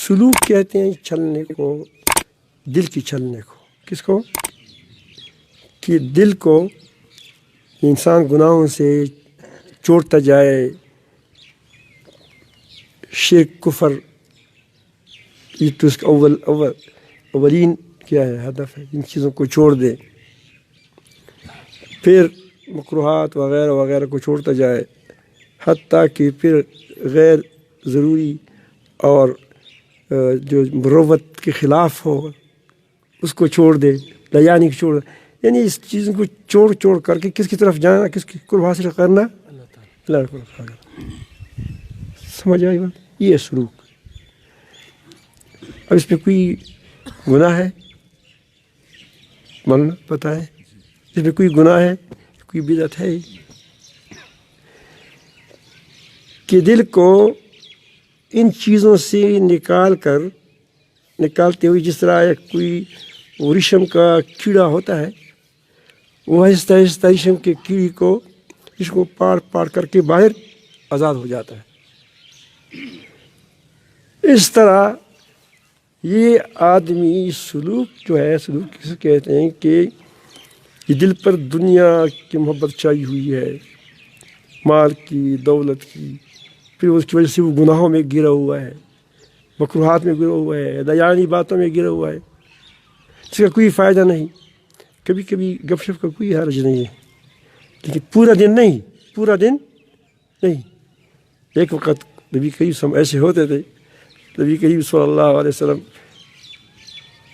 سلوک کہتے ہیں چلنے کو، دل کی چلنے کو. کس کو؟ کہ دل کو انسان گناہوں سے چھوڑتا جائے، شرک کفر، یہ تو اس کا اولین کیا ہے ہدف ہے، ان چیزوں کو چھوڑ دے. پھر مکروہات وغیرہ وغیرہ کو چھوڑتا جائے، حتیٰ کہ پھر غیر ضروری اور جو مروت کے خلاف ہو اس کو چھوڑ دے، لیانی کو چھوڑ دے. یعنی اس چیز کو چھوڑ کر کے کس کی طرف جانا، کس کی قرب حاصل کرنا؟ اللہ کو کرنا. سمجھ آئی بات؟ یہ ہے سلوک. اب اس میں کوئی گناہ ہے؟ مولانا پتہ ہے اس میں کوئی گناہ ہے، کوئی بدعت ہے؟ کہ دل کو ان چیزوں سے نکالتے ہوئے، جس طرح ایک کوئی ریشم کا کیڑا ہوتا ہے، وہ آہستہ آہستہ ریشم کے کیڑی کو اس کو پاڑ کر کے باہر آزاد ہو جاتا ہے. اس طرح یہ آدمی سلوک جو ہے، سلوک کسے کہتے ہیں کہ یہ دل پر دنیا کی محبت چھائی ہوئی ہے، مال کی، دولت کی، پھر اس کی وجہ سے وہ گناہوں میں گرا ہوا ہے، مکروہات میں گرا ہوا ہے، دیانی باتوں میں گرا ہوا ہے، اس کا کوئی فائدہ نہیں. کبھی کبھی گپ شپ کا کوئی حرج نہیں ہے، لیکن پورا دن نہیں. ایک وقت نبی کریم ایسے ہوتے تھے، نبی کریم صلی اللہ علیہ وسلم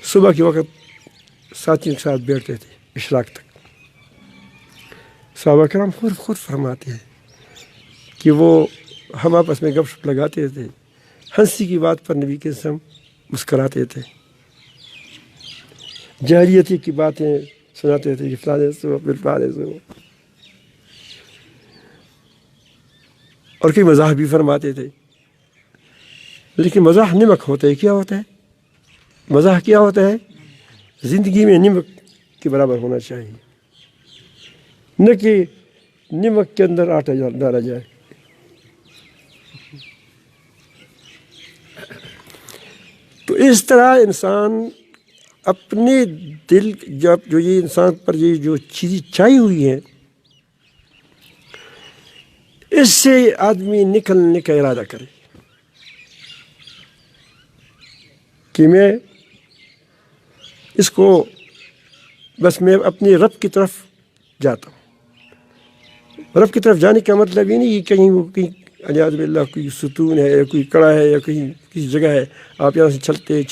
صبح کے وقت ساتھیوں کے ساتھ بیٹھتے تھے اشراق تک. صحابہ کرام خود فرماتے ہیں کہ وہ ہم آپس میں گپ شپ لگاتے تھے، ہنسی کی بات پر نبی کے سم مسکراتے تھے، جاہلیتی کی باتیں سناتے تھے کہ فلانے سو پھر فلانے سو، اور کئی مزاح بھی فرماتے تھے. لیکن مزاح نمک ہوتا ہے. کیا ہوتا ہے مزاح؟ کیا ہوتا ہے؟ زندگی میں نمک کے برابر ہونا چاہیے، نہ کہ نمک کے اندر آٹا ڈالا جائے. تو اس طرح انسان اپنے دل جو یہ انسان پر یہ جو چیزیں چھائی ہوئی ہیں، اس سے آدمی نکلنے کا ارادہ کرے کہ میں اس کو بس میں اپنے رب کی طرف جاتا ہوں. رب کی طرف جانے کا مطلب یہ نہیں کہ کہیں الیاذ باللہ کوئی ستون ہے یا کوئی کڑا ہے یا کہیں کسی جگہ ہے، آپ یہاں سے چلتے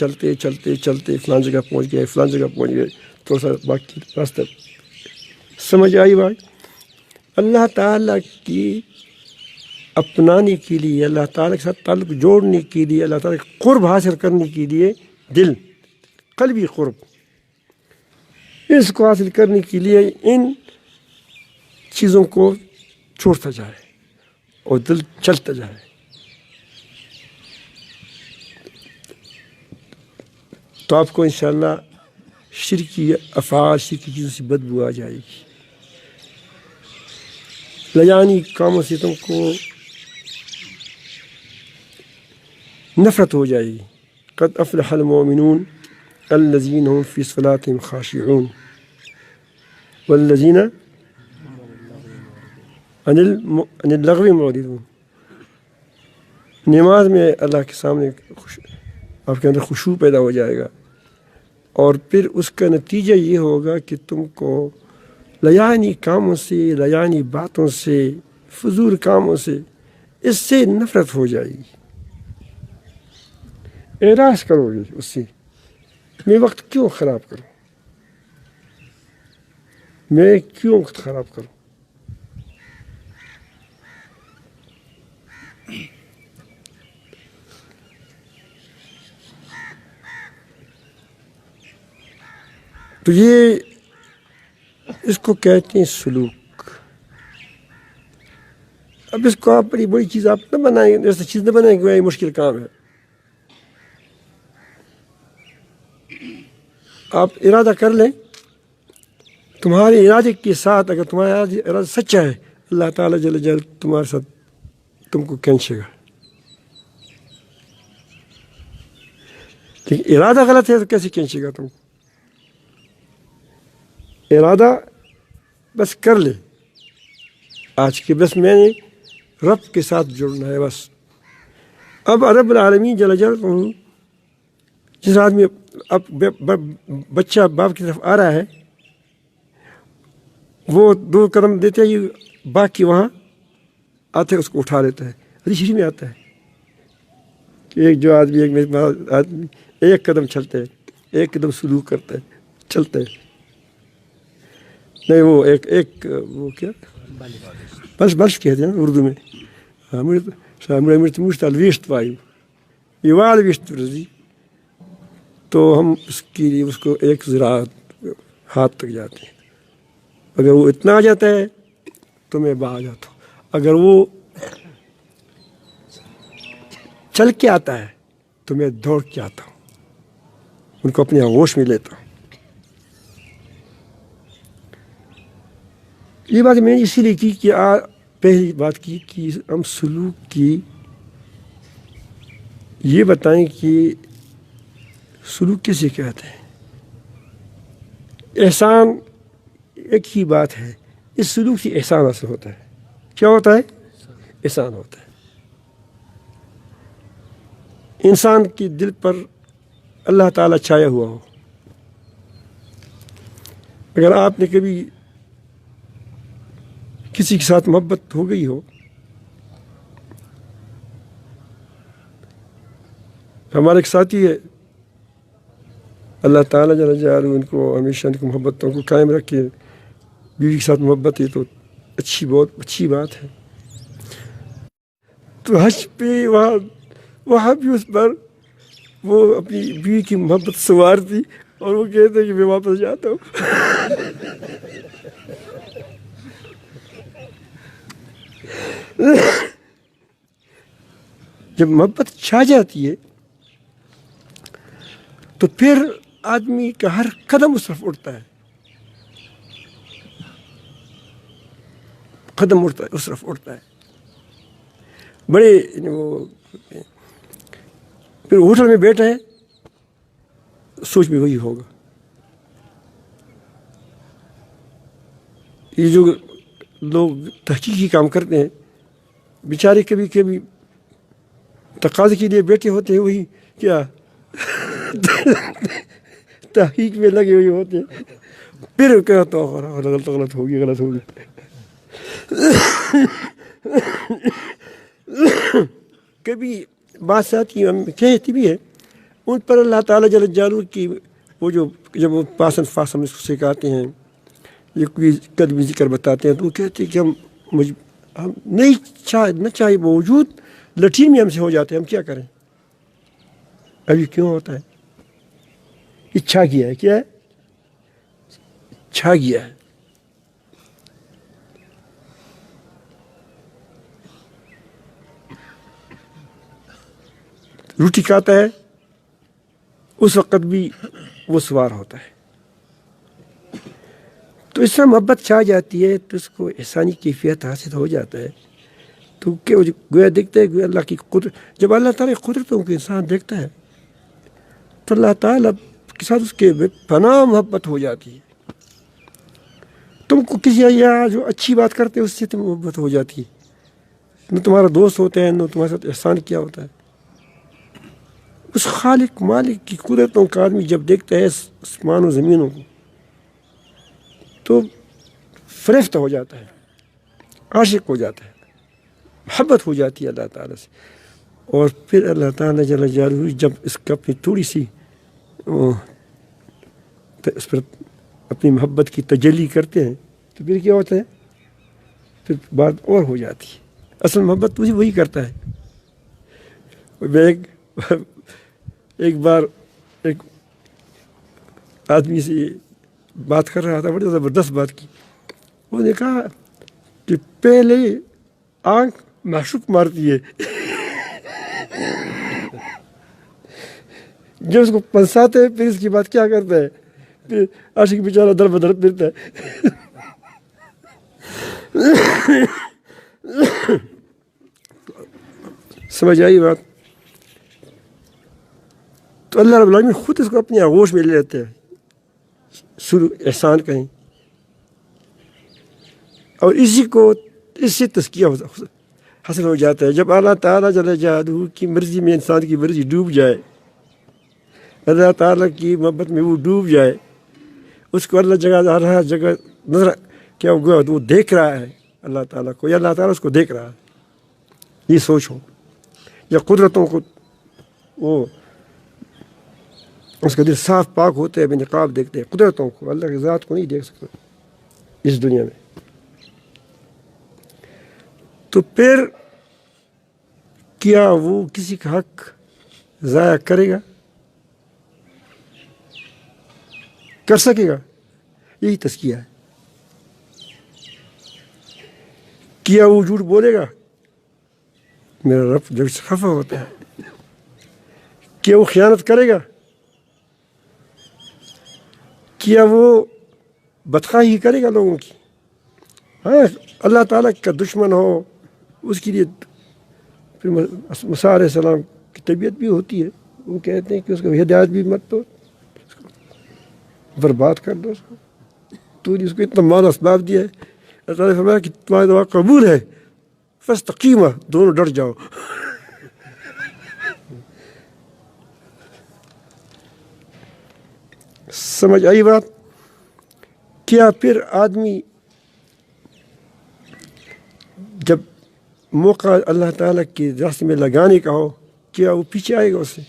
فلان جگہ پہنچ گئے، تھوڑا سا باقی راستہ. سمجھ آئی بات؟ اللہ تعالیٰ کی اپنانے کے لیے، اللہ تعالیٰ کے ساتھ تعلق جوڑنے کے لیے، اللہ تعالیٰ کا قرب حاصل کرنے کے لیے دل، قلبی قرب، اس کو حاصل کرنے کے لیے ان چیزوں کو چھوڑتا جائے اور دل چلتا جائے. تو آپ کو انشاءاللہ شرکی افعال، شرکی چیزوں سے بدبو آ جائے گی، لیانی کاموں سے تم کو نفرت ہو جائے گی. قد افلح المؤمنون الذین هم فی صلاتهم خاشعون والذین عن اللغو معرضون. نماز میں اللہ کے سامنے آپ کے اندر خشوع پیدا ہو جائے گا، اور پھر اس کا نتیجہ یہ ہوگا کہ تم کو لیانی کاموں سے، لیانی باتوں سے، فضول کاموں سے، اس سے نفرت ہو جائے گی. اعراض کرو گے اس سے، میں وقت کیوں خراب کروں، میں کیوں وقت خراب کروں. تو یہ اس کو کہتے ہیں سلوک. اب اس کو آپ بڑی چیز آپ نہ بنائیں گے، ایسی چیز نہ بنائیں گے، یہ مشکل کام ہے. آپ ارادہ کر لیں، تمہارے ارادے کے ساتھ اگر تمہارا ارادہ سچا ہے، اللہ تعالیٰ جل جلالہ تمہارے ساتھ تم کو کھینچے گا. لیکن ارادہ غلط ہے تو کیسے کھینچے گا تم؟ ارادہ بس کر لے آج کے، بس میں نے رب کے ساتھ جڑنا ہے بس. اب رب العالمین جل جلالہ، جس آدمی اب بچہ باپ کی طرف آ رہا ہے، وہ 2 قدم دیتے ہی باقی وہاں آتے اس کو اٹھا لیتا ہے. حدیث شریف میں آتا ہے کہ ایک جو آدمی ایک قدم چلتا ہے، ایک قدم سلوک کرتا ہے، چلتا ہے، نہیں وہ ایک وہ کیا بس کہتے ہیں نا اردو میں، ویشت وایو یہ وال ویشت رضی، تو ہم اس کے لیے اس کو ایک زراعت ہاتھ تک جاتے ہیں. اگر وہ اتنا آ جاتا ہے تو میں باہر جاتا ہوں، اگر وہ چل کے آتا ہے تو میں دوڑ کے آتا ہوں، ان کو اپنے آغوش میں لیتا ہوں. یہ بات میں نے اسی لیے کی کہ پہلی بات کی کہ ہم سلوک کی یہ بتائیں کہ سلوک کسے کہتے ہیں. احسان ایک ہی بات ہے، اس سلوک سے احسان حاصل ہوتا ہے. کیا ہوتا ہے؟ احسان ہوتا ہے. انسان کے دل پر اللہ تعالیٰ چھایا ہوا ہو. اگر آپ نے کبھی کسی کے ساتھ محبت ہو گئی ہو، ہمارے ایک ساتھی ہے، اللہ تعالیٰ جل جلالہ ان کو ہمیشہ ان کی محبتوں کو قائم رکھے. بیوی کے ساتھ محبت ہے تو بہت اچھی بات ہے. تو حج پہ وہاں بھی اس پر وہ اپنی بیوی کی محبت سوار تھی اور وہ کہتے ہیں کہ میں واپس جاتا ہوں. جب محبت چھا جاتی ہے تو پھر آدمی کا ہر قدم اس طرف اٹھتا ہے، قدم اٹھتا ہے، اس طرف اٹھتا ہے. بڑے وہ پھر ہوٹل میں بیٹھا ہے، سوچ بھی وہی ہوگا. یہ جو لوگ تحقیقی کام کرتے ہیں بیچارے کبھی کبھی تقاضے کے لیے بیٹھے ہوتے ہیں، وہی کیا تحقیق میں لگے ہوئے ہوتے ہیں. پھر کہتا غلط ہوگی. کبھی بات آتی کہتی بھی ہے، ان پر اللہ تعالیٰ جل جلالہ کی وہ جو جب وہ پاسن فاسن اس کو سکھاتے ہیں، یہ کوئی قدمی ذکر بتاتے ہیں، تو وہ کہتے ہیں کہ ہم نہ چاہے موجود لٹھین میں ہم سے ہو جاتے ہیں، ہم کیا کریں؟ ابھی کیوں ہوتا ہے؟ یہ چھا گیا ہے. کیا ہے؟ چھا گیا ہے. روٹی کھاتا ہے اس وقت بھی وہ سوار ہوتا ہے. تو اس سے محبت چھا جاتی ہے تو اس کو احسانی کیفیت حاصل ہو جاتا ہے. تو گویا دیکھتا ہے اللہ کی قدرت. جب اللہ تعالیٰ کی قدرتوں کو انسان دیکھتا ہے تو اللہ تعالیٰ کے ساتھ اس کے پناہ محبت ہو جاتی ہے. تم کو کسی یا جو اچھی بات کرتے اس سے تم محبت ہو جاتی ہے. نہ تمہارا دوست ہوتا ہے، نہ تمہارے ساتھ احسان کیا ہوتا ہے. اس خالق مالک کی قدرتوں کا آدمی جب دیکھتا ہے آسمان و زمینوں کو تو فریفتہ ہو جاتا ہے، عاشق ہو جاتا ہے، محبت ہو جاتی ہے اللہ تعالیٰ سے. اور پھر اللہ تعالیٰ جل جلالہ جب اس کا اپنی تھوڑی سی اس پر اپنی محبت کی تجلی کرتے ہیں تو پھر کیا ہوتا ہے؟ پھر بات اور ہو جاتی ہے. اصل محبت تجھے وہی کرتا ہے. میں ایک بار ایک آدمی سے بات کر رہا تھا، بڑی زبردست بات کی. وہ نے کہا کہ پہلے آنکھ معشوق مارتی ہے، جب اس کو پنساتے ہیں پھر اس کی بات کیا کرتا ہے، پھر عاشق بیچارہ در بدر پھرتا ہے. سمجھ آئی بات؟ تو اللہ رب العالمین خود اس کو اپنی آغوش میں لے لیتے ہیں سلوک احسان کہیں، اور اس سے تزکیہ حاصل ہو جاتا ہے. جب اللہ تعالیٰ جل جلالہ کی مرضی میں انسان کی مرضی ڈوب جائے، اللہ تعالیٰ کی محبت میں وہ ڈوب جائے، اس کو اللہ ہر جگہ نظر کیا ہوا وہ دیکھ رہا ہے اللہ تعالیٰ کو، یا اللہ تعالیٰ اس کو دیکھ رہا ہے. یہ سوچ ہو، یا قدرتوں کو وہ اس کا دل صاف پاک ہوتے ہیں، بے نقاب دیکھتے ہیں قدرتوں کو، اللہ کی ذات کو نہیں دیکھ سکتے اس دنیا میں. تو پھر کیا وہ کسی کا حق ضائع کرے گا؟ کر سکے گا؟ یہی تزکیہ ہے. کیا وہ جھوٹ بولے گا؟ میرا رب جب سے خفا ہوتا ہے. کیا وہ خیانت کرے گا؟ کیا وہ بدخواہی کرے گا لوگوں کی؟ ہاں، اللہ تعالیٰ کا دشمن ہو اس کے لیے پھر موسیٰ علیہ السلام کی طبیعت بھی ہوتی ہے. وہ کہتے ہیں کہ اس کو ہدایت بھی مت دو، اس کو برباد کر دو، تو نے اس کو اتنا مال اسباب دیا ہے. اللہ تعالیٰ نے فرمایا کہ تمہاری دعا قبول ہے، فاستقیما، دونوں ڈٹ جاؤ. سمجھ آئی بات؟ کیا پھر آدمی جب موقع اللہ تعالیٰ کے راستے میں لگانے کا ہو، کیا وہ پیچھے آئے گا؟ اس سے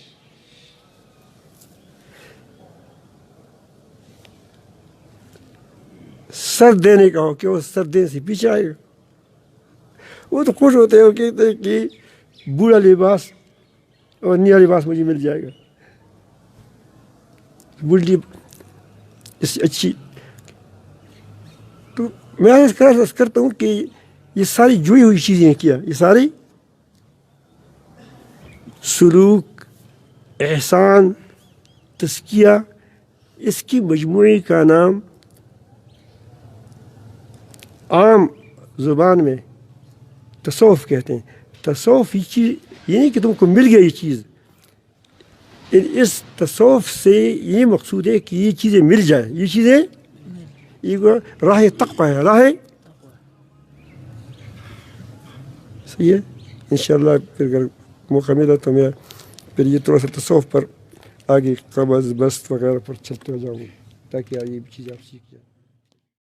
سر دینے کا ہو، کیا وہ سر دینے سے پیچھے آئے گا؟ وہ تو خوش ہوتے ہیں، وہ کہتے ہیں کہ بوڑھا لباس اور نیا لباس مجھے مل جائے گا، بوڑھی اس سے اچھی. تو میں عرض کرتا ہوں کہ یہ ساری جڑی ہوئی چیزیں کیا، یہ ساری سلوک، احسان، تزکیہ، اس کی مجموعی کا نام عام زبان میں تصوف کہتے ہیں. تصوف یہ چیز یہ نہیں کہ تم کو مل گیا یہ چیز، اس تصوف سے یہ مقصود ہے کہ یہ چیزیں مل جائیں. یہ چیزیں یہ راہ تقویٰ ہے، راہ صحیح ہے. انشاءاللہ پھر اگر موقع ملا تو میں پھر یہ تھوڑا سا تصوف پر آگے قبض بست وغیرہ پر چلتے ہو جاؤں گا تاکہ یہ بھی چیزیں آپ سیکھ جائیں.